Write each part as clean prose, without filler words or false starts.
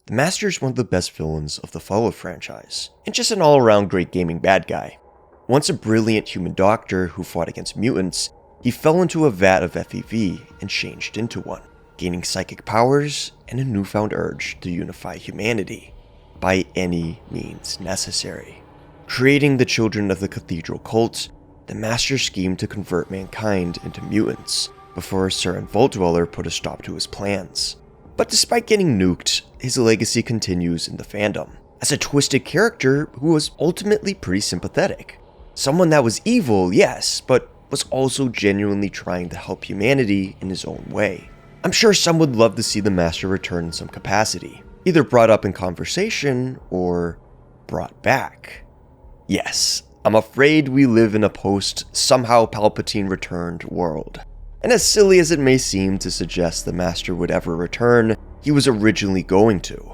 The Master is one of the best villains of the Fallout franchise, and just an all-around great gaming bad guy. Once a brilliant human doctor who fought against mutants, he fell into a vat of FEV and changed into one, gaining psychic powers and a newfound urge to unify humanity, by any means necessary. Creating the Children of the Cathedral cult, the Master schemed to convert mankind into mutants, before a certain Vault Dweller put a stop to his plans. But despite getting nuked, his legacy continues in the fandom, as a twisted character who was ultimately pretty sympathetic. Someone that was evil, yes, but was also genuinely trying to help humanity in his own way. I'm sure some would love to see the Master return in some capacity, either brought up in conversation or brought back. Yes, I'm afraid we live in a post-somehow Palpatine returned world. And as silly as it may seem to suggest the Master would ever return, he was originally going to.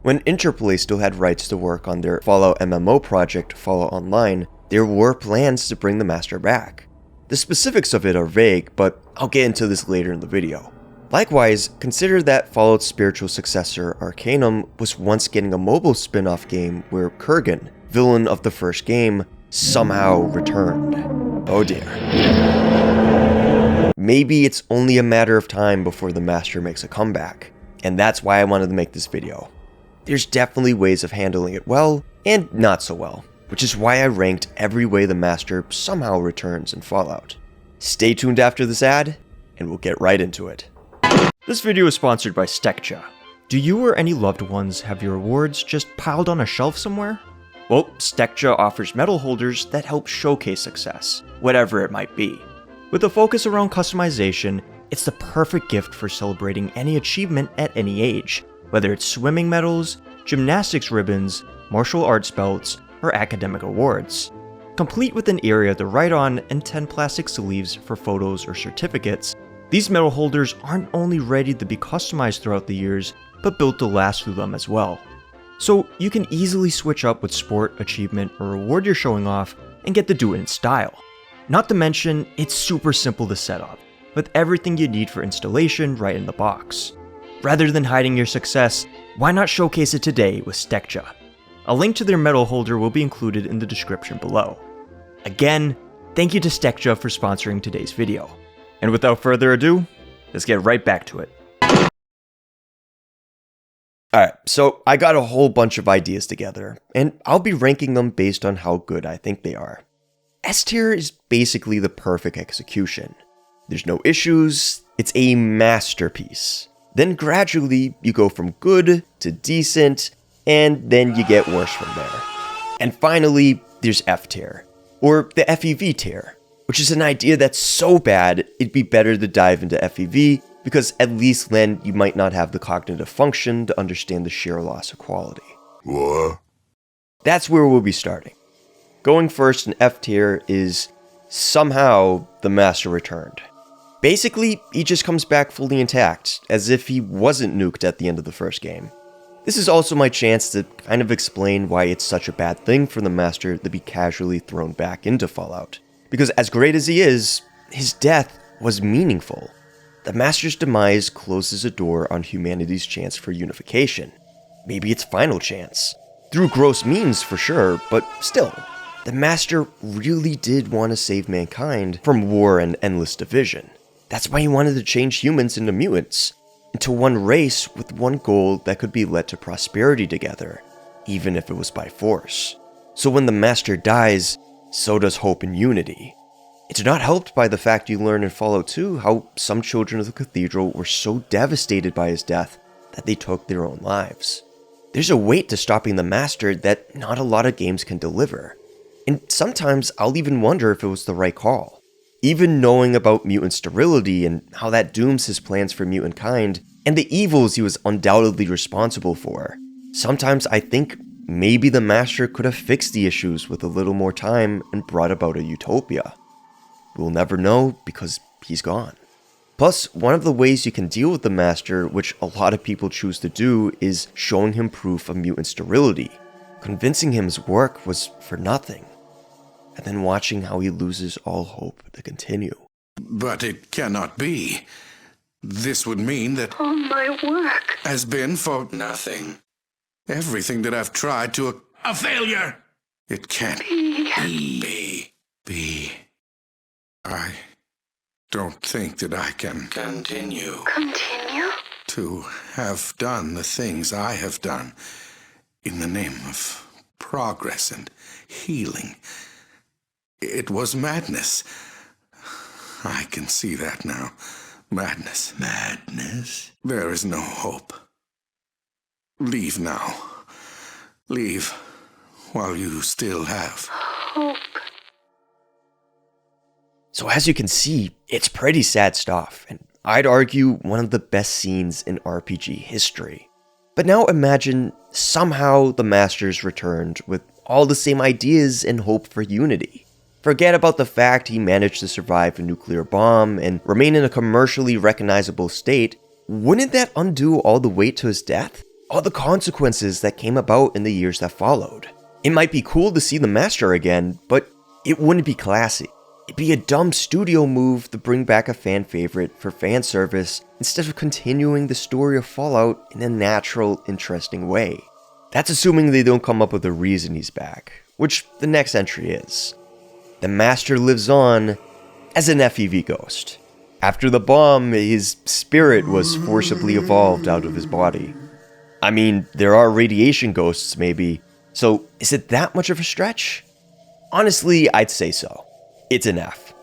When Interplay still had rights to work on their Fallout MMO project, Fallout Online, there were plans to bring the Master back. The specifics of it are vague, but I'll get into this later in the video. Likewise, consider that Fallout's spiritual successor, Arcanum, was once getting a mobile spin-off game where Kurgan, villain of the first game, somehow returned. Oh dear. Maybe it's only a matter of time before the Master makes a comeback, and that's why I wanted to make this video. There's definitely ways of handling it well, and not so well, which is why I ranked every way the Master somehow returns in Fallout. Stay tuned after this ad, and we'll get right into it. This video is sponsored by Stekja. Do you or any loved ones have your awards just piled on a shelf somewhere? Well, Stekja offers medal holders that help showcase success, whatever it might be. With a focus around customization, it's the perfect gift for celebrating any achievement at any age, whether it's swimming medals, gymnastics ribbons, martial arts belts, or academic awards. Complete with an area to write on and 10 plastic sleeves for photos or certificates, these medal holders aren't only ready to be customized throughout the years, but built to last through them as well. So you can easily switch up what sport, achievement, or award you're showing off and get to do it in style. Not to mention, it's super simple to set up, with everything you need for installation right in the box. Rather than hiding your success, why not showcase it today with Stekja? A link to their medal holder will be included in the description below. Again, thank you to Stekja for sponsoring today's video. And without further ado, let's get right back to it. Alright, so I got a whole bunch of ideas together, and I'll be ranking them based on how good I think they are. S tier is basically the perfect execution. There's no issues, it's a masterpiece. Then gradually, you go from good to decent, and then you get worse from there. And finally, there's F tier, or the FEV tier, which is an idea that's so bad, it'd be better to dive into FEV, because at least then you might not have the cognitive function to understand the sheer loss of quality. What? That's where we'll be starting. Going first in F tier is somehow the Master returned. Basically, he just comes back fully intact, as if he wasn't nuked at the end of the first game. This is also my chance to kind of explain why it's such a bad thing for the Master to be casually thrown back into Fallout. Because as great as he is, his death was meaningful. The Master's demise closes a door on humanity's chance for unification. Maybe its final chance. Through gross means for sure, but still. The Master really did want to save mankind from war and endless division. That's why he wanted to change humans into mutants, into one race with one goal that could be led to prosperity together, even if it was by force. So when the Master dies, so does hope and unity. It's not helped by the fact you learn in Fallout 2 how some children of the Cathedral were so devastated by his death that they took their own lives. There's a weight to stopping the Master that not a lot of games can deliver. And sometimes I'll even wonder if it was the right call. Even knowing about mutant sterility and how that dooms his plans for mutant kind, and the evils he was undoubtedly responsible for, sometimes I think maybe the Master could have fixed the issues with a little more time and brought about a utopia. We'll never know because he's gone. Plus, one of the ways you can deal with the Master, which a lot of people choose to do, is showing him proof of mutant sterility. Convincing him his work was for nothing. And then watching how he loses all hope to continue. But it cannot be. This would mean that all my work has been for nothing. Everything that I've tried to... A failure! It can't be. I don't think that I can continue to have done the things I have done in the name of progress and healing. It was madness. I can see that now. Madness. Madness? There is no hope. Leave now. Leave while you still have hope. So as you can see, it's pretty sad stuff, and I'd argue one of the best scenes in RPG history. But now imagine somehow the Masters returned with all the same ideas and hope for unity. Forget about the fact he managed to survive a nuclear bomb and remain in a commercially recognizable state. Wouldn't that undo all the weight to his death? All the consequences that came about in the years that followed? It might be cool to see the Master again, but it wouldn't be classy. It'd be a dumb studio move to bring back a fan favorite for fan service instead of continuing the story of Fallout in a natural, interesting way. That's assuming they don't come up with a reason he's back, which the next entry is. The Master lives on as an FEV ghost. After the bomb, his spirit was forcibly evolved out of his body. I mean, there are radiation ghosts maybe, so is it that much of a stretch? Honestly, I'd say so. It's an F.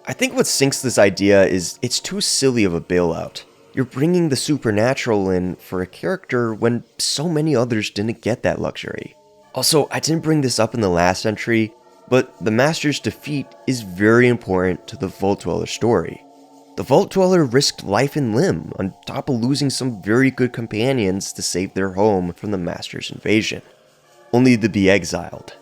I think what sinks this idea is it's too silly of a bailout. You're bringing the supernatural in for a character when so many others didn't get that luxury. Also, I didn't bring this up in the last entry, but the Master's defeat is very important to the Vault Dweller story. The Vault Dweller risked life and limb on top of losing some very good companions to save their home from the Master's invasion, only to be exiled.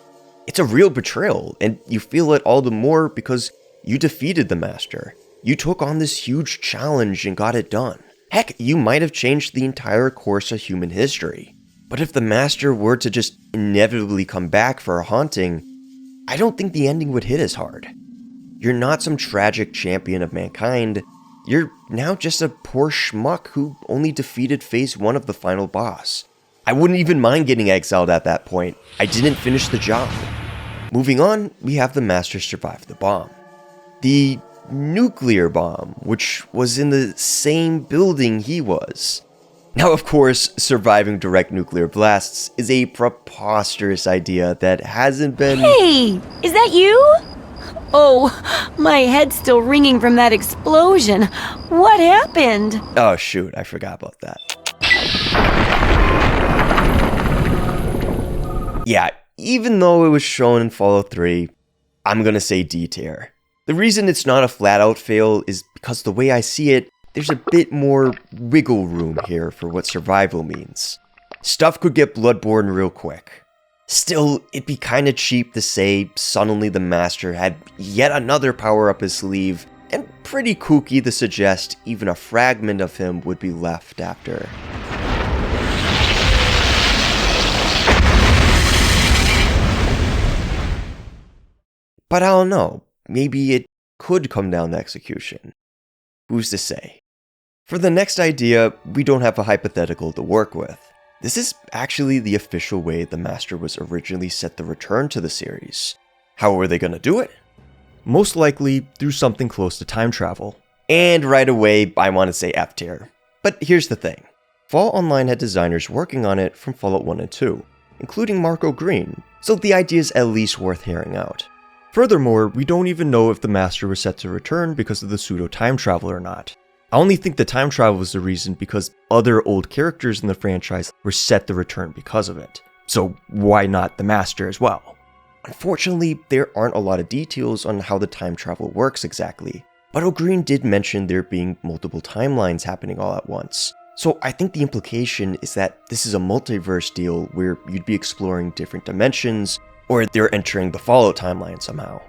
It's a real betrayal, and you feel it all the more because you defeated the Master. You took on this huge challenge and got it done. Heck, you might have changed the entire course of human history. But if the Master were to just inevitably come back for a haunting, I don't think the ending would hit as hard. You're not some tragic champion of mankind. You're now just a poor schmuck who only defeated phase 1 of the final boss. I wouldn't even mind getting exiled at that point. I didn't finish the job. Moving on, we have the Master survive the bomb. The nuclear bomb, which was in the same building he was. Now, of course, surviving direct nuclear blasts is a preposterous idea that hasn't been... Hey! Is that you? Oh, my head's still ringing from that explosion. What happened? Oh shoot, I forgot about that. Yeah, even though it was shown in Fallout 3, I'm gonna say D tier. The reason it's not a flat-out fail is because the way I see it, there's a bit more wiggle room here for what survival means. Stuff could get bloodborne real quick. Still, it'd be kinda cheap to say suddenly the Master had yet another power up his sleeve, and pretty kooky to suggest even a fragment of him would be left after. But I don't know, maybe it could come down to execution. Who's to say? For the next idea, we don't have a hypothetical to work with. This is actually the official way the Master was originally set to return to the series. How were they gonna do it? Most likely through something close to time travel. And right away, I want to say F tier. But here's the thing. Fallout Online had designers working on it from Fallout 1 and 2, including Marco Green, so the idea is at least worth hearing out. Furthermore, we don't even know if the Master was set to return because of the pseudo-time travel or not. I only think the time travel was the reason because other old characters in the franchise were set to return because of it. So why not the Master as well? Unfortunately, there aren't a lot of details on how the time travel works exactly, but O'Green did mention there being multiple timelines happening all at once. So I think the implication is that this is a multiverse deal where you'd be exploring different dimensions, or they're entering the Fallout timeline somehow.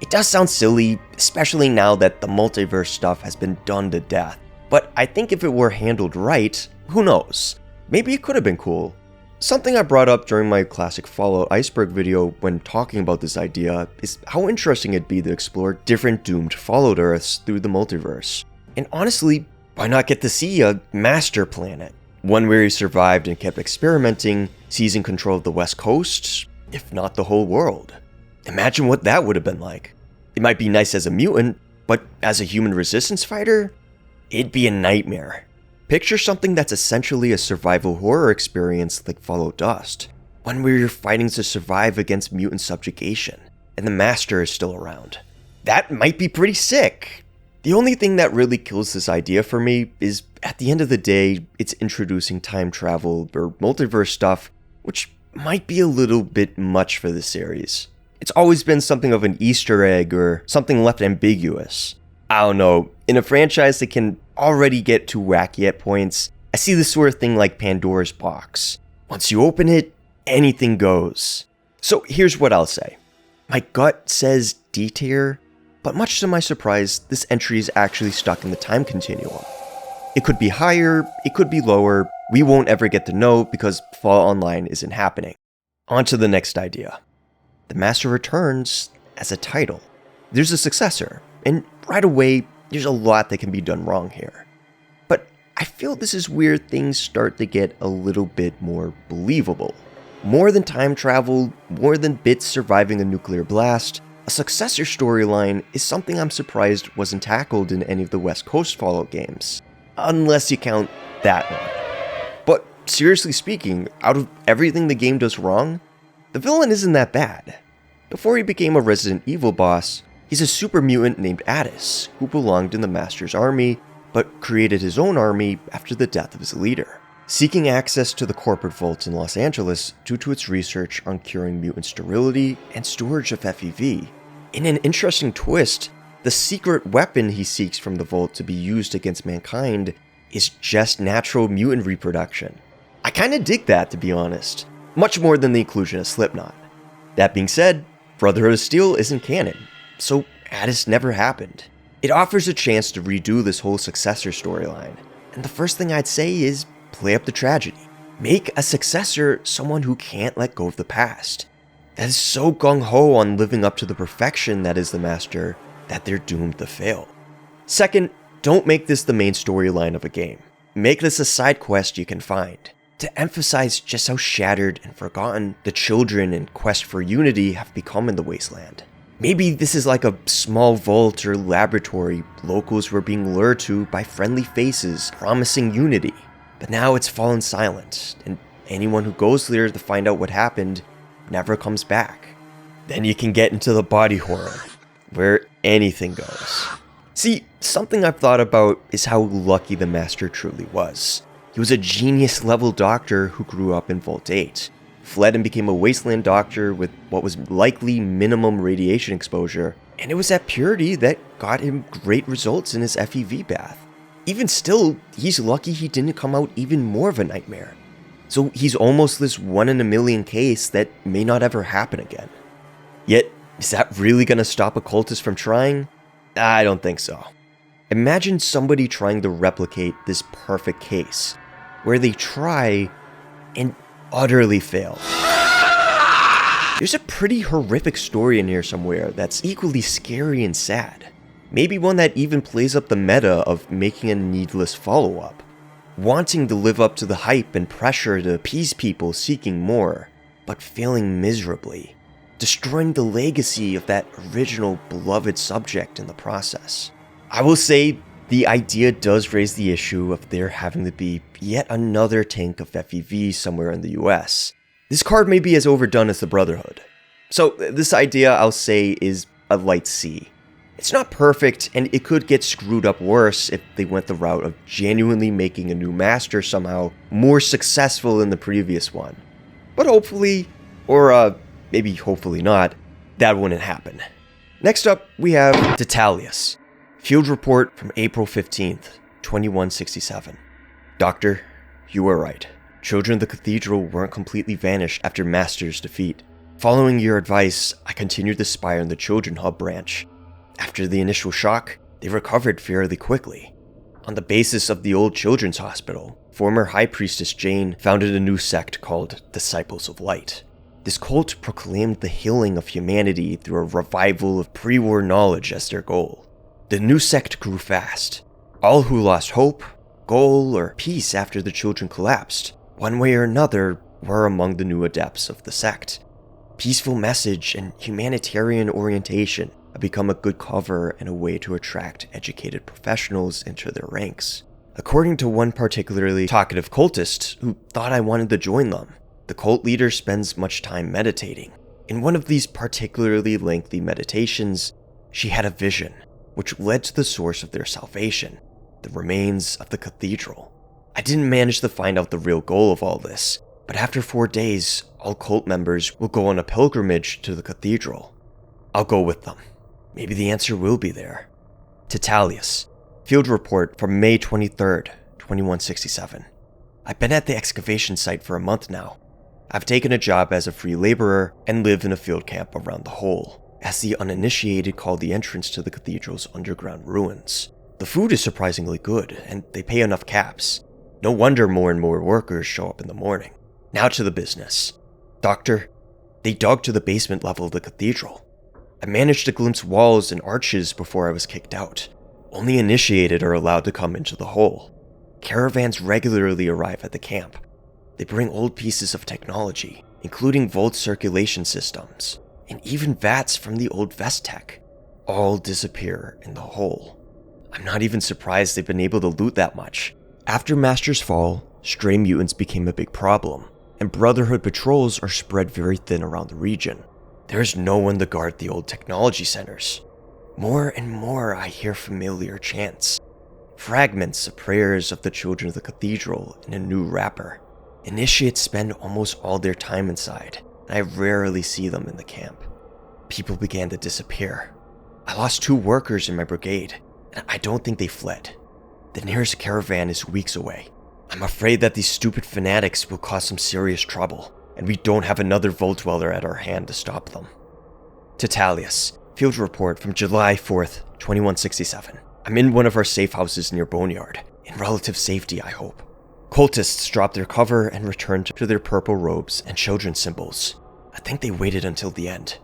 It does sound silly, especially now that the multiverse stuff has been done to death, but I think if it were handled right, who knows? Maybe it could have been cool. Something I brought up during my classic Fallout Iceberg video when talking about this idea is how interesting it'd be to explore different doomed Fallout Earths through the multiverse. And honestly, why not get to see a Master planet? One where he survived and kept experimenting, seizing control of the West Coast, if not the whole world. Imagine what that would have been like. It might be nice as a mutant, but as a human resistance fighter, it'd be a nightmare. Picture something that's essentially a survival horror experience like Follow Dust, one where you're fighting to survive against mutant subjugation, and the Master is still around. That might be pretty sick. The only thing that really kills this idea for me is, at the end of the day, it's introducing time travel or multiverse stuff, which might be a little bit much for the series. It's always been something of an Easter egg or something left ambiguous. I don't know, in a franchise that can already get too wacky at points, I see this sort of thing like Pandora's box. Once you open it, anything goes. So here's what I'll say. My gut says D tier, but much to my surprise, this entry is actually stuck in the time continuum. It could be higher, it could be lower, we won't ever get to know because Fall Online isn't happening. On to the next idea. The Master returns as a title. There's a successor, and right away, there's a lot that can be done wrong here. But I feel this is where things start to get a little bit more believable. More than time travel, more than bits surviving a nuclear blast, a successor storyline is something I'm surprised wasn't tackled in any of the West Coast Fallout games. Unless you count that one. But seriously speaking, out of everything the game does wrong, the villain isn't that bad. Before he became a Resident Evil boss, he's a super mutant named Addis, who belonged in the Master's army, but created his own army after the death of his leader, seeking access to the corporate vaults in Los Angeles due to its research on curing mutant sterility and storage of FEV. In an interesting twist, the secret weapon he seeks from the vault to be used against mankind is just natural mutant reproduction. I kinda dig that, to be honest. Much more than the inclusion of Slipknot. That being said, Brotherhood of Steel isn't canon, so Addis never happened. It offers a chance to redo this whole successor storyline, and the first thing I'd say is play up the tragedy. Make a successor someone who can't let go of the past, that is so gung-ho on living up to the perfection that is the Master that they're doomed to fail. Second, don't make this the main storyline of a game. Make this a side quest you can find, to emphasize just how shattered and forgotten the children in Quest for Unity have become in the Wasteland. Maybe this is like a small vault or laboratory locals were being lured to by friendly faces promising unity, but now it's fallen silent, and anyone who goes there to find out what happened never comes back. Then you can get into the body horror, where anything goes. See, something I've thought about is how lucky the Master truly was. He was a genius-level doctor who grew up in Vault 8, fled and became a wasteland doctor with what was likely minimum radiation exposure, and it was that purity that got him great results in his FEV bath. Even still, he's lucky he didn't come out even more of a nightmare. So he's almost this 1 in a million case that may not ever happen again. Yet, is that really gonna stop a cultist from trying? I don't think so. Imagine somebody trying to replicate this perfect case, where they try and utterly fail. There's a pretty horrific story in here somewhere that's equally scary and sad. Maybe one that even plays up the meta of making a needless follow-up. Wanting to live up to the hype and pressure to appease people seeking more, but failing miserably. Destroying the legacy of that original beloved subject in the process. I will say, the idea does raise the issue of there having to be yet another tank of FEV somewhere in the US. This card may be as overdone as the Brotherhood. So this idea, I'll say, is a light C. It's not perfect, and it could get screwed up worse if they went the route of genuinely making a new Master somehow more successful than the previous one. But hopefully, or maybe hopefully not, that wouldn't happen. Next up, we have Titalius. Field report from April 15th, 2167. Doctor, you were right. Children of the Cathedral weren't completely vanished after Master's defeat. Following your advice, I continued the spire in the Children Hub branch. After the initial shock, they recovered fairly quickly. On the basis of the old children's hospital, former High Priestess Jane founded a new sect called Disciples of Light. This cult proclaimed the healing of humanity through a revival of pre-war knowledge as their goal. The new sect grew fast. All who lost hope goal or peace after the children collapsed, one way or another, were among the new adepts of the sect. Peaceful message and humanitarian orientation have become a good cover and a way to attract educated professionals into their ranks. According to one particularly talkative cultist who thought I wanted to join them, the cult leader spends much time meditating. In one of these particularly lengthy meditations, she had a vision, which led to the source of their salvation, the remains of the cathedral. I didn't manage to find out the real goal of all this, but after 4 days, all cult members will go on a pilgrimage to the cathedral. I'll go with them. Maybe the answer will be there. Titalius, field report from May 23rd, 2167. I've been at the excavation site for a month now. I've taken a job as a free laborer and live in a field camp around the hole, as the uninitiated call the entrance to the cathedral's underground ruins. The food is surprisingly good, and they pay enough caps. No wonder more and more workers show up in the morning. Now to the business. Doctor, they dug to the basement level of the cathedral. I managed to glimpse walls and arches before I was kicked out. Only initiated are allowed to come into the hole. Caravans regularly arrive at the camp. They bring old pieces of technology, including Volt circulation systems, and even vats from the old Vestech. All disappear in the hole. I'm not even surprised they've been able to loot that much. After Master's fall, stray mutants became a big problem, and Brotherhood patrols are spread very thin around the region. There's no one to guard the old technology centers. More and more I hear familiar chants. Fragments of prayers of the children of the cathedral in a new wrapper. Initiates spend almost all their time inside, and I rarely see them in the camp. People began to disappear. I lost 2 workers in my brigade, and I don't think they fled. The nearest caravan is weeks away. I'm afraid that these stupid fanatics will cause some serious trouble, and we don't have another Volt Dweller at our hand to stop them. Titalius, field report from July 4th, 2167. I'm in one of our safe houses near Boneyard, in relative safety, I hope. Cultists drop their cover and return to their purple robes and children's symbols. I think they waited until the end.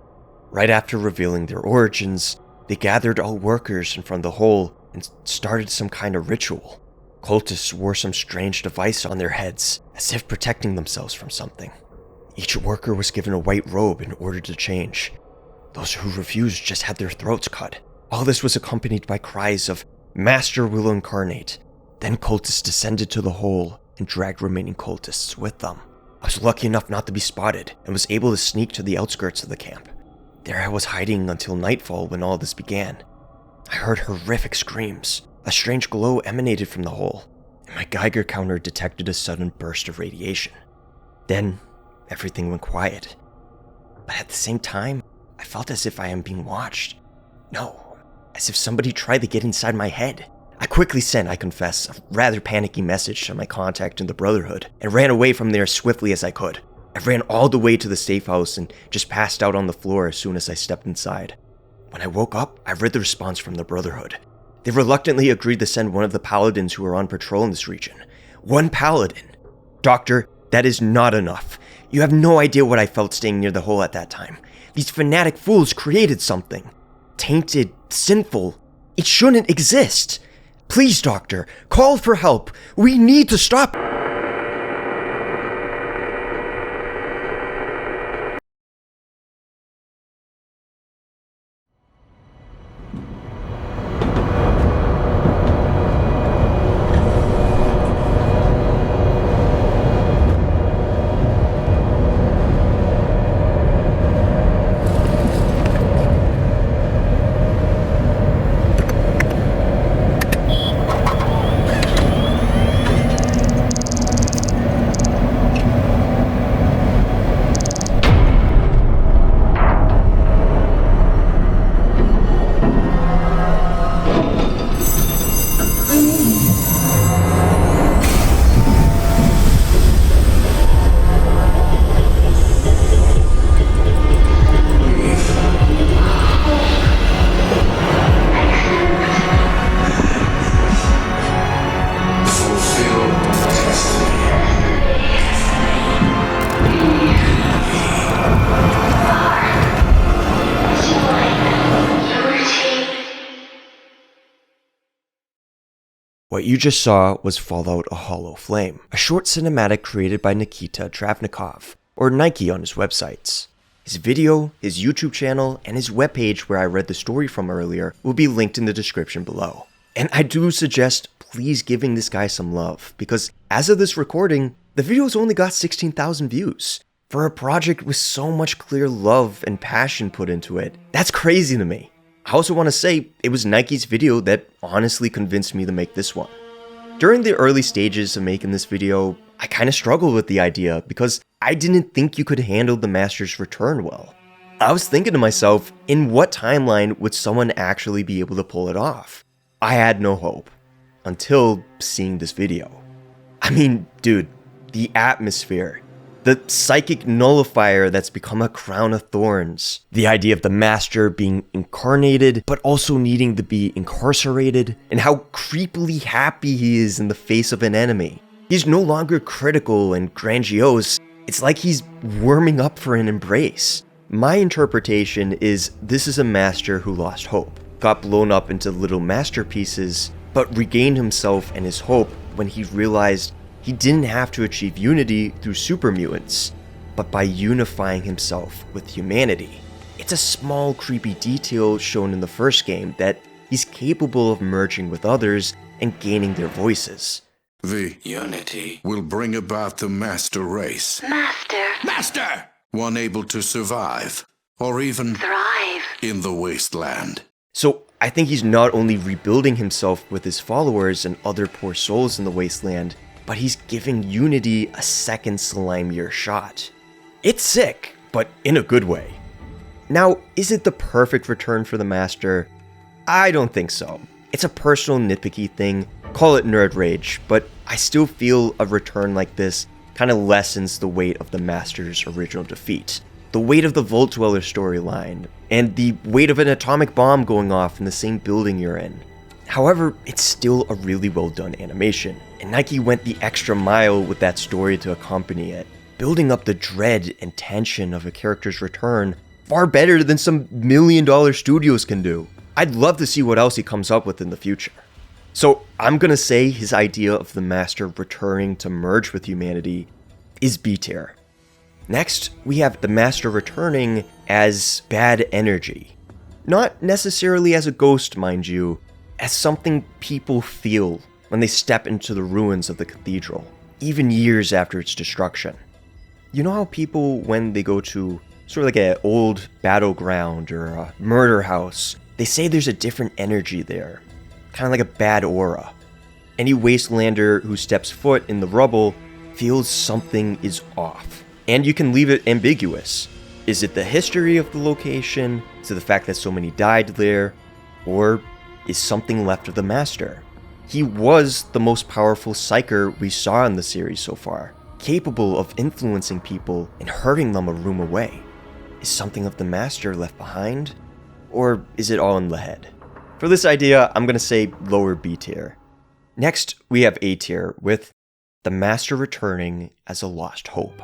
Right after revealing their origins, they gathered all workers in front of the hole and started some kind of ritual. Cultists wore some strange device on their heads, as if protecting themselves from something. Each worker was given a white robe in order to change. Those who refused just had their throats cut. All this was accompanied by cries of, "Master will incarnate." Then cultists descended to the hole and dragged remaining cultists with them. I was lucky enough not to be spotted and was able to sneak to the outskirts of the camp. There I was hiding until nightfall when all this began. I heard horrific screams. A strange glow emanated from the hole, and my Geiger counter detected a sudden burst of radiation. Then, everything went quiet. But at the same time, I felt as if I am being watched. No, as if somebody tried to get inside my head. I quickly sent, I confess, a rather panicky message to my contact in the Brotherhood, and ran away from there as swiftly as I could. I ran all the way to the safe house and just passed out on the floor as soon as I stepped inside. When I woke up, I read the response from the Brotherhood. They reluctantly agreed to send one of the paladins who are on patrol in this region. 1 paladin! Doctor, that is not enough. You have no idea what I felt staying near the hole at that time. These fanatic fools created something. Tainted, sinful. It shouldn't exist. Please, Doctor, call for help. We need to stop. What you just saw was Fallout: A Hollow Flame, a short cinematic created by Nikita Travnikov, or Nike on his websites. His video, his YouTube channel, and his webpage where I read the story from earlier will be linked in the description below. And I do suggest please giving this guy some love, because as of this recording, the video's only got 16,000 views. For a project with so much clear love and passion put into it, that's crazy to me. I also want to say, it was Nike's video that honestly convinced me to make this one. During the early stages of making this video, I kind of struggled with the idea because I didn't think you could handle the Master's return well. I was thinking to myself, in what timeline would someone actually be able to pull it off? I had no hope, until seeing this video. I mean, dude, the atmosphere, the psychic nullifier that's become a crown of thorns, the idea of the Master being incarnated but also needing to be incarcerated, and how creepily happy he is in the face of an enemy. He's no longer critical and grandiose, it's like he's warming up for an embrace. My interpretation is this is a Master who lost hope, got blown up into little masterpieces, but regained himself and his hope when he realized he didn't have to achieve unity through super mutants, but by unifying himself with humanity. It's a small creepy detail shown in the first game that he's capable of merging with others and gaining their voices. The unity will bring about the Master race. Master! One able to survive, or even Thrive! in the wasteland. So I think he's not only rebuilding himself with his followers and other poor souls in the wasteland, but he's giving Unity a second slimier shot. It's sick, but in a good way. Now, is it the perfect return for the Master? I don't think so. It's a personal nitpicky thing, call it nerd rage, but I still feel a return like this kind of lessens the weight of the Master's original defeat. The weight of the Vault Dweller storyline, and the weight of an atomic bomb going off in the same building you're in. However, it's still a really well done animation, and Nike went the extra mile with that story to accompany it, building up the dread and tension of a character's return far better than some $1 million studios can do. I'd love to see what else he comes up with in the future. So I'm gonna say his idea of the Master returning to merge with humanity is B tier. Next, we have the Master returning as bad energy. Not necessarily as a ghost, mind you, as something people feel when they step into the ruins of the cathedral, even years after its destruction. You know how people, when they go to sort of like an old battleground or a murder house, they say there's a different energy there, kind of like a bad aura. Any wastelander who steps foot in the rubble feels something is off. And you can leave it ambiguous. Is it the history of the location? Is it the fact that so many died there? Or is something left of the Master? He was the most powerful psyker we saw in the series so far, capable of influencing people and hurting them a room away. Is something of the Master left behind? Or is it all in the head? For this idea, I'm gonna say lower B tier. Next, we have A tier with the Master returning as a lost hope.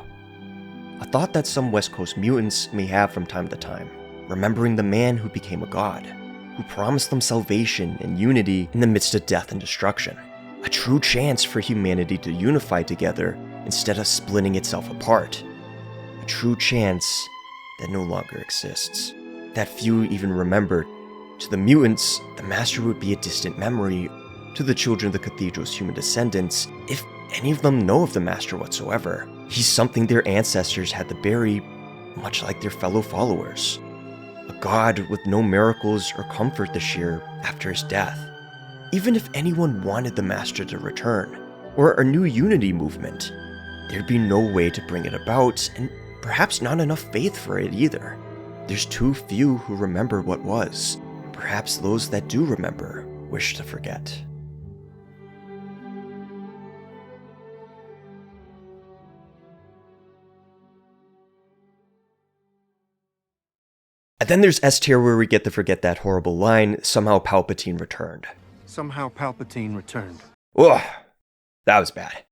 A thought that some West Coast mutants may have from time to time, remembering the man who became a god, who promised them salvation and unity in the midst of death and destruction. A true chance for humanity to unify together instead of splitting itself apart. A true chance that no longer exists, that few even remember. To the mutants, the Master would be a distant memory. To the children of the cathedral's human descendants, if any of them know of the Master whatsoever, he's something their ancestors had to bury, much like their fellow followers. A god with no miracles or comfort to share after his death. Even if anyone wanted the Master to return, or a new unity movement, there'd be no way to bring it about, and perhaps not enough faith for it either. There's too few who remember what was. Perhaps those that do remember wish to forget. And then there's S tier where we get to forget that horrible line, somehow Palpatine returned. Somehow Palpatine returned. Ugh, that was bad.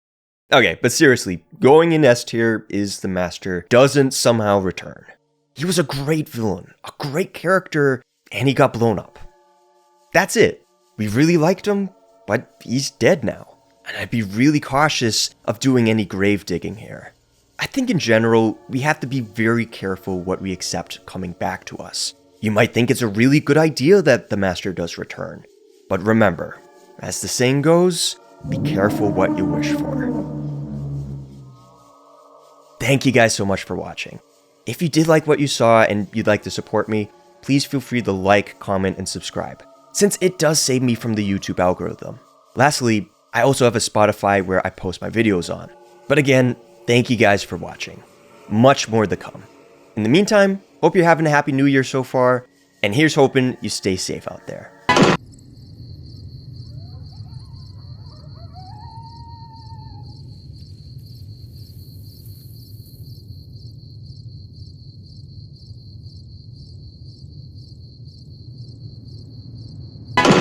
Okay, but seriously, going in S tier is the Master doesn't somehow return. He was a great villain, a great character, and he got blown up. That's it. We really liked him, but he's dead now, and I'd be really cautious of doing any grave digging here. I think in general, we have to be very careful what we accept coming back to us. You might think it's a really good idea that the Master does return, but remember, as the saying goes, be careful what you wish for. Thank you guys so much for watching. If you did like what you saw and you'd like to support me, please feel free to like, comment, and subscribe, since it does save me from the YouTube algorithm. Lastly, I also have a Spotify where I post my videos on. But again, thank you guys for watching. Much more to come. In the meantime, hope you're having a happy new year so far, and here's hoping you stay safe out there.